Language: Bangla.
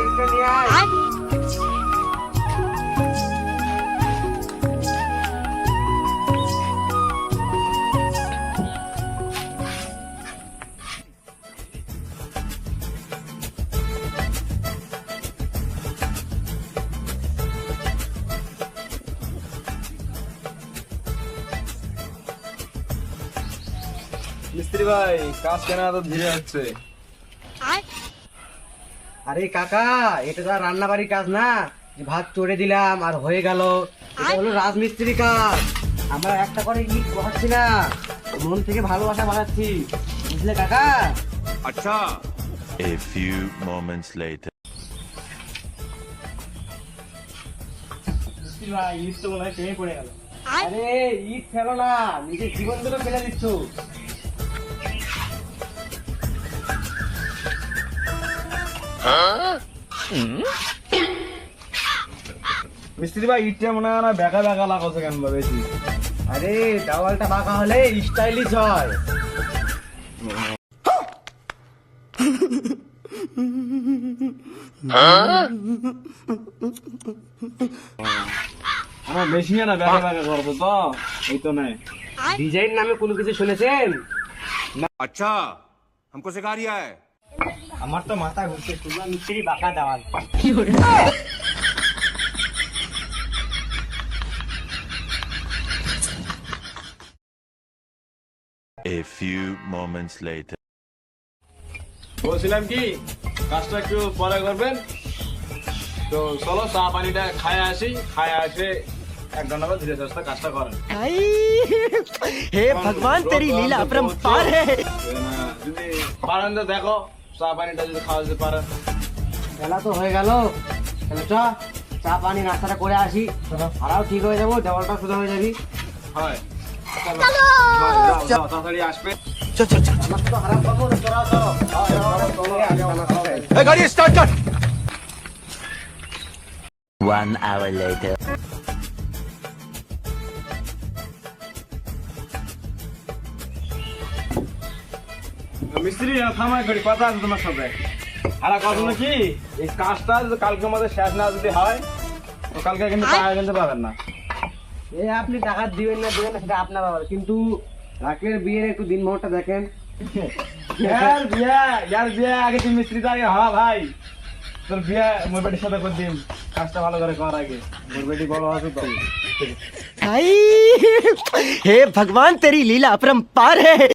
ইটটা নিয়ে আয়। মিস্ত্রি ভাই, কাজ কেন এত ধীরে হচ্ছে? আরে কাকা, এটা তো আর রান্না বাড়ির কাজ না যে ভাত চড়ে দিলাম আর হয়ে গেল। এটা হলো রাজমিস্ত্রি কাজ। আমরা একটা করে ইট বসাচ্ছি না, মন থেকে ভালোবাসা বানাচ্ছি, বুঝলে কাকা? আচ্ছা। A few moments later. মিস্ত্রি ভাই, ইট তো মনে হয় ভেঙে পড়ে গেল। আরে ইট ফেলো না, নিজের জীবন দুটো ফেলে দিচ্ছ। মিস্ত্রি ভাই, ইটটা মনে হয় না বেঁকা বেঁকা লাগাচ্ছে কেন বা বেশি? আরে দেওয়ালটা বাঁকা হলে স্টাইলিশ হয়। আমার বেশি না বেঁকা বেঁকা করবো তো, এই তো নাই। ডিজাইন নামে কোনো কিছু শুনেছেন? अच्छा हमको सिखा रिया है। আমার তো মাথা ঘুরছে, শুধু মিস্ত্রি বাঁকা দেওয়াল। A few moments later. বলছিলাম কি, কাজটা একটু পরে করবেন তো। চলো চা পানিটা খায় আসি, খায় আসে 1 ঘন্টা পর ধীরে সুস্থে কাজটা করেন। हे भगवान तेरी लीला अपरंपार है। যদি পারেন তো দেখো, চা পানিটা যদি খাওয়া যেতে পারেন। বেলা তো হয়ে গেল, তাহলে চ চা পানি নাস্তাটা করে আসি, ভাড়াও ঠিক হয়ে যাবো, দেওয়ালটা সোজা হয়ে যাবি। হয় যাও, যাও, তাড়াতাড়ি আসবে। আমার তো খারাপ পাবো না, তোরা চলো। गाड़ी स्टार्ट कर। 1 hour later. মিস্ত্রি থামাই করি, কথা আছে তোমার সাথে। আর কথা হলো কি, এই কাজটা যদি কালকে মধ্যে শেষ না যদি হয় তো কালকে কিন্তু টাকা কিনতে পাবেন না। এ আপনি টাকা দিবেন না দিবেন না সেটা আপনার ব্যাপার, কিন্তু রাকের বিয়ের একটু দিন মোহরটা দেখেন। ইয়ার বিয়ে আগে তুই মিস্ত্রিটা আগে হওয়া ভাই। তোর বিয়ে মোর বেটির সাথে করে দিন, কাজটা ভালো করে কর আগে। মোর বেটি বড় আছে তো। हे भगवान तेरी लीला अपरंपार है।